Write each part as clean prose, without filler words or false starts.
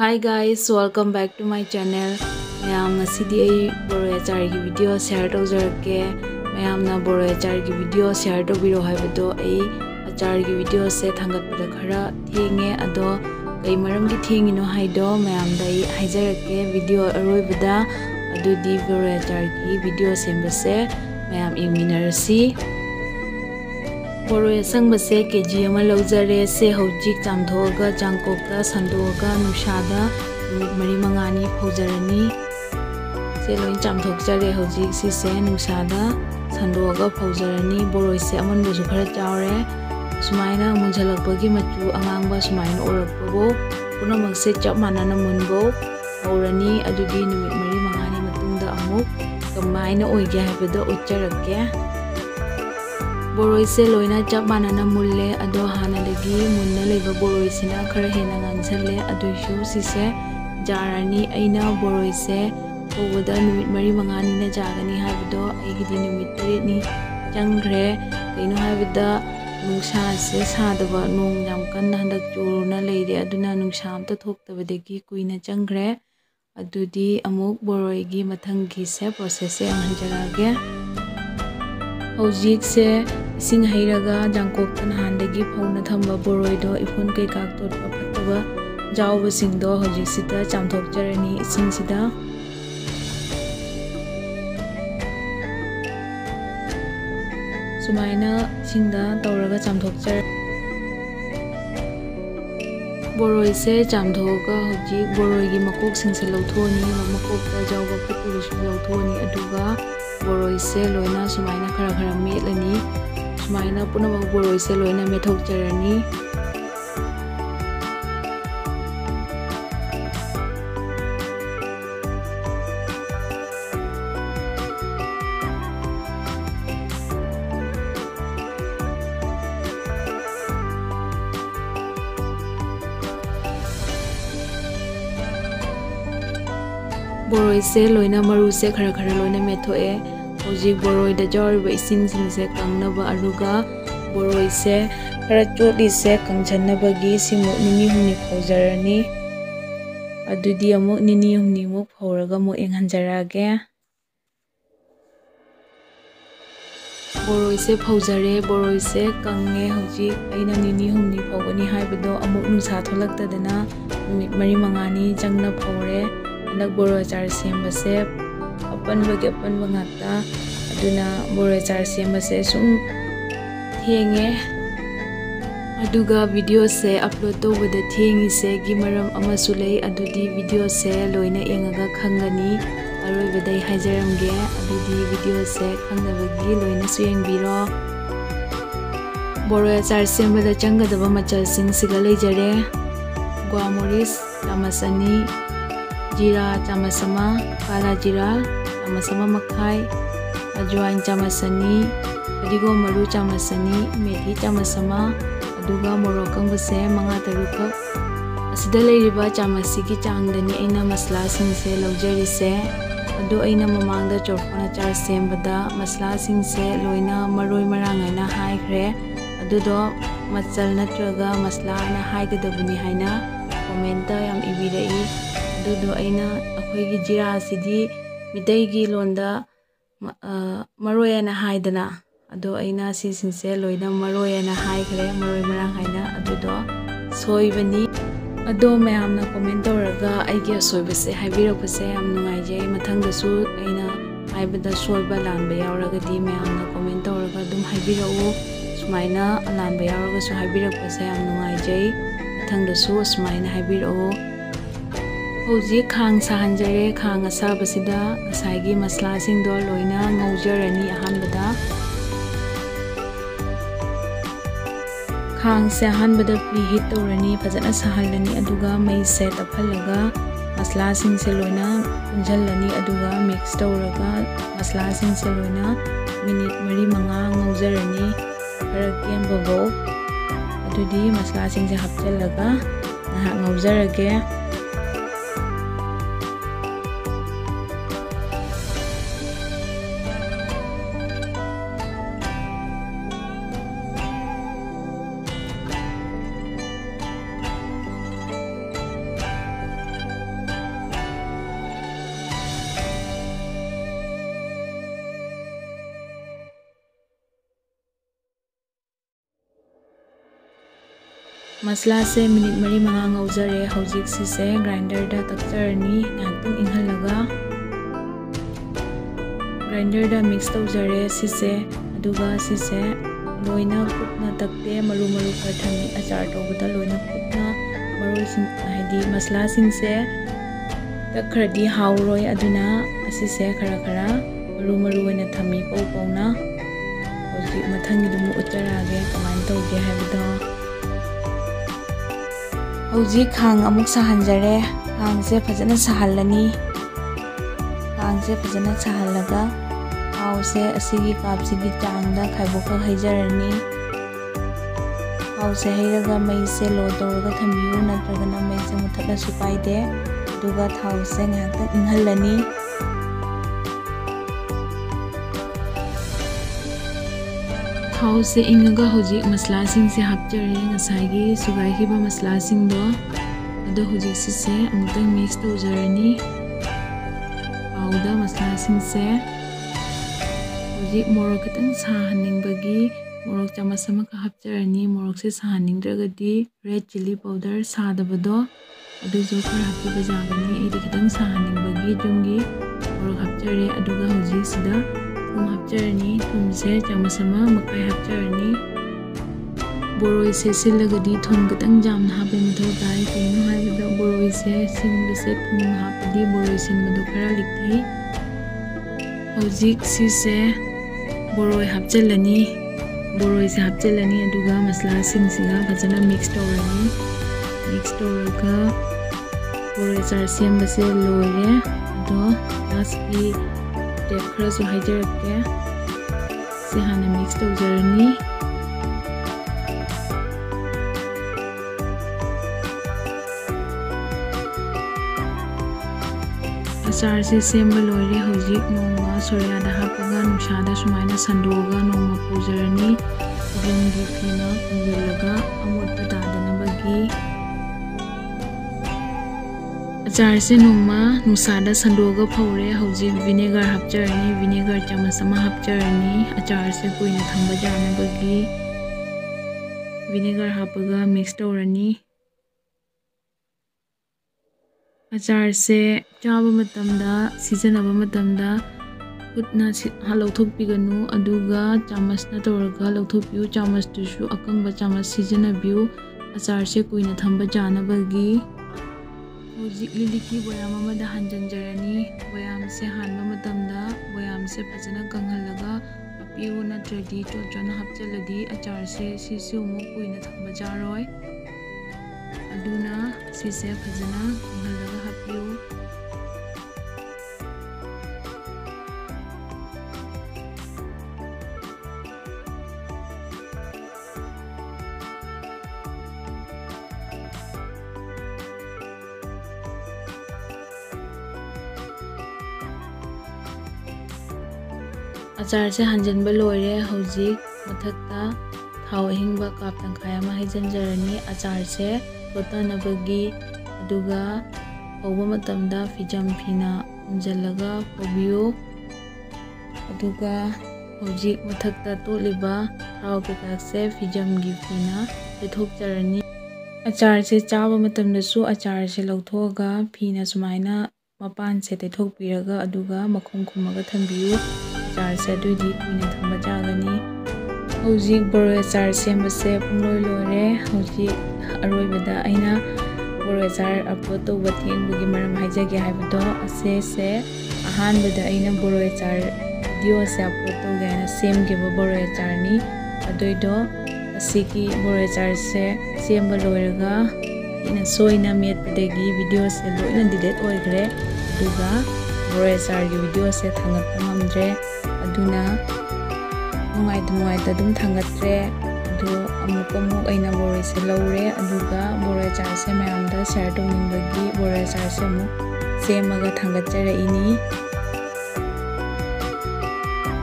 Hi guys, welcome back to my channel. Mayam ngasidi ay boro achar ki video share tawjarake. Mayam na boro achar ki video share tawbiro haibado ay achar ki video se thangatpada khara thenge ado kai maram ki thengino haido mayam dai haijarake video aroibada adudi boro achar ki video sembase mayam ingminarasi. Boroi sangbase kg ama laujare se hojik chamthoga jangkokta sandoga nusada numit mari mangani phaujarani se loin chamthokjare hojik si se nusada sandoga phaujarani boroi se amon busu khara chawre sumaina munjalakpagi machu angangba sumaina orakpabo punamak se chap manana munbo aurani adudi numit mari mangani matungda amuk kamaina oige haibada ucharake. Boroi se loina chap manana mulle ado hanadagi munna leba boroi sina khara hena ngansalle aduishu sise jarani aina boroi se obada numit mari mangani na jagani haibado aigidi numit tarit ni changre kaino haibada nungsa se sadaba nong yam kanna handak churuna leire aduna nungsa amta thoktabadagi kuina changre adudi amuk boroi gi mathangi se process se anjanjarage. Hojik se ising hairaga jangkoktan handagi phawna thamba boroi do ifun kai kak totpa phattaba jawba singdo hojik sita chamthokjarani ising sida sumaina singda tawraga chamthokjar boroi se chamthoga hojik boroi gi makok singse lawthoni makokta jawba phattaba lawthoni aduga boroi se loina sumaina khara metlani sumaina punamak boroi se loina methokjarani boroi se loina maru se khara loina methoe hojik boroi da jawriba ising singse kangnaba aruga boroi se khara chotli se kangchanabagi simu nini humni phaujarani adudi amuk nini humni muk phauraga mu enghanjarage. Boroi se phaujare boroi se kange hojik aina nini humni phaugani haibado amuk nungsa tholaktadana numit mari mangani jangna phaure anak boroi achar sembase apanbagi apanba ngata aduna boroi achar sembase sum thenge aduga video se upload tawbada thengi se gi maram amasu lei adudi video se loina engaga khangani aroibadai haijaramge adudi video se khangnabagi loina su yengbiro. Boroi achar sembada changadaba machal sing siga leijare guamoris tamasani jira chamasama kala jira chamasama makhai ajwain chamasani adigo maru chamasani methi chamasama aduga morokang base manga taruka asida leiriba chamasigi changdani aina masla singse laujari se adu aina mamangda chorpana char sembada masla singse loina maroi marangaina haikre adudo machal natraga masla na haigadabuni haina comment yam ibirai adudo aina akhoi jira sidi midai gi londa maroi na haidana ado aina si singse loina maroi na haikre maroi marang haina adudo soibani ado mayamna comment tawraga aigi soibase haibirakpase yam nungaijai mathangda su aina haibada soiba lanba yauragadi mayamna comment tawraga dum haibirau sumaina lanba yauraga su haibirakpase yam nungaijai mathangda su sumaina haibirau. Hojik khang sahanjare khang asabasida ngasai masla singdo loina ngaujarani ahanbada khang se ahanbada preheat tawrani fajana sahalani aduga mai se taphallaga masla sing se loina punjallani aduga mix tawraga masla sing se loina minute mari manga ngaujarani khara kembabo adudi masla sing se hapchallaga naha ngaujarage. Masla se minute 4-5 ngaujare hojik sise grinder da takjarani ngaktung inghalaga grinder da mix taujare sise aduga sise loina kutna takte maru kar thami achar tawbada loina kutna maru sing haidi masla sing se takhradi hauroi aduna asise khara maru oina thami pauna hojik mathangi dum uttarage kaman tawge haibado hojik khang amuk sahanjare khang se phajana sahalani khang se phajana sahalaga थाव से असigi कापसिगी चांगदा खाइबोका हैजरनी थाव से हैरगा मई से लो तौरगा थमियु नत्रगना मई से मुथला सुपाइदे दुगा थाव से ngakta इंहलनी थाव से इंगगा होजिक मसला सिंग से हापचरे ngसाigi सुगाइखिबा मसला सिंग दो अदो होजिक से अमुतंग मिक्स तौजरनी पाउदा मसला सिंग से morok kitang sahanningbagi morok chamas amaka hapjarani morok se sahanningsdragadi red chili powder sadabado adu jo khara hapiba jagani edi kitang sahanningbagi jumgi morok hapjare aduga hojik sida thum hapjarani thum se chamas ama makai hapjarani boroi se silagadi thum kitang jamna hape matho dai kaino haibada boroi se sinba se thum hapadi boroi sinbado khara likthai hojik sise boroi hapjalani boroi se hapjalani aduga masla singsiga phajana mix tawrani mix tawraga boroi char semba se loire ado last ki step khara su haijarake se hana mix tawjarani achar se semba loire hojik nongma soya da hapaga nushada sumaina sandoga nongma pujarani jungi fina kunjalaga amotpa dadana bagi achar se nongma nusada sandoga phaure hojik vinegar hapjarani vinegar chamas ama hapjarani achar se kuina thamba jana bagi vinegar hapaga mix tawrani achar se chaba matamda sijanaba matamda kutna halauthokpiganu aduga chamas na tawraga lauthokpiu chamas tusu akangba chamas sijanabiu achar se kuina thamba janabagi hojik liliki boyam amada hanjanjarani boyam se hanba matamda boyam se phajana kanghalaga apiu natradi tochana hapjaladi achar se sisi umu kuina thamba jaroi aduna sise phajana kanghalaga hapiu achar se hanjanba loire hojik mathakta thau hingba kap tangkhai ama haijanjarani achar se botanabagi aduga hauba matamda fijam phina unjalaga pobiu aduga hojik mathakta toliba thau petak se fijam gi phina lethokjarani achar se chaba matamda su achar se lauthoga phina sumaina mapan se tethokpiraga aduga makhum khumaga thambiu achar se duidi kuina thamba jagani hojik boroi achar semba se pungloi lore hojik aroibada aina boroi achar upload tawba thengbugi maram haijage haibado ase se ahanbada aina boroi achar video se upload tawge aina semgeba boroi achar ni adoido asiki boroi achar se semba loiraga ina soina metpadagi video se loina delete oigre aduga boroi achar gi video se thangatpa ngamdre aduna nungai dum thangatre adu amuk aina boroi se laure aduga boroi achar se mayamda share tawningbagi boroi achar se mu semaga thangatjara ini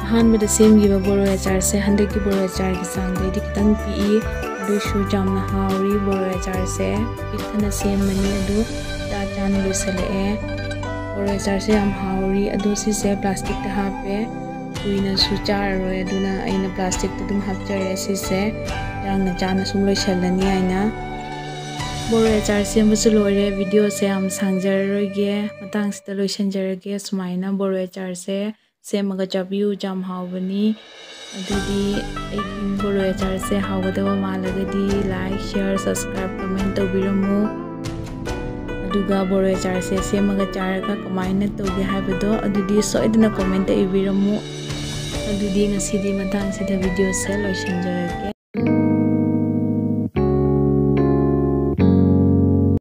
ahanbada semgiba boroi achar se handaki boroi achar gi sangdai kitang pi adu shu jamna hauri boroi achar se pikthana semani adu ta chan lusale boroi achar se am hauri adu si se plastic ta hape kuina su chararoi aduna aina plastic ta dum hapjare si se yang na chana sum loisalani aina ꯕꯣꯔꯣꯏ ꯑꯆꯥꯔ ꯁꯦꯝꯕꯁꯨ ꯂꯣꯏꯔꯦ ꯚꯤꯗꯤꯑꯣꯁꯦ ꯌꯥꯝ ꯁꯥꯡꯖꯔꯔꯣꯏꯒꯦ ꯃꯇꯥꯡꯁꯤꯗ ꯂꯣꯏꯁꯤꯟꯖꯔꯒꯦ ꯁꯨꯃꯥꯏꯅ ꯕꯣꯔꯣꯏ ꯑꯆꯥꯔꯁꯦ ꯁꯦꯝꯃꯒ ꯆꯥꯕꯤꯌꯨ ꯌꯥꯝ ꯍꯥꯎꯕꯅꯤ ꯑꯗꯨꯗꯤ ꯑꯩꯒꯤ ꯕꯣꯔꯣꯏ ꯑꯆꯥꯔꯁꯦ ꯍꯥꯎꯒꯗꯕ ꯃꯥꯜꯂꯒꯗꯤ ꯂꯥꯏꯛ ꯁꯤꯌꯔ ꯁꯕꯁꯀ꯭ꯔꯥꯏꯕ ꯀꯃꯦꯟ ꯇꯧꯕꯤꯔꯝꯃꯨ ꯑꯗꯨꯒ ꯕꯣꯔꯣꯏ ꯑꯆꯥꯔꯁꯦ ꯁꯦꯝꯃꯒ ꯆꯥꯔꯒ ꯀꯃꯥꯏꯅ ꯇꯧꯒꯦ ꯍꯥꯏꯕꯗꯣ ꯑꯗꯨꯗꯤ ꯁꯣꯏꯗꯅ ꯀꯣꯃꯦꯟꯇ ꯏꯕꯤꯔꯝꯃꯨ ꯑꯗꯨꯗꯤ ꯉꯁꯤꯗꯤ ꯃꯇꯥꯡꯁꯤꯗ ꯚꯤꯗꯤꯑꯣꯁꯦ ꯂꯣꯏꯁꯤꯟꯖꯔꯒꯦ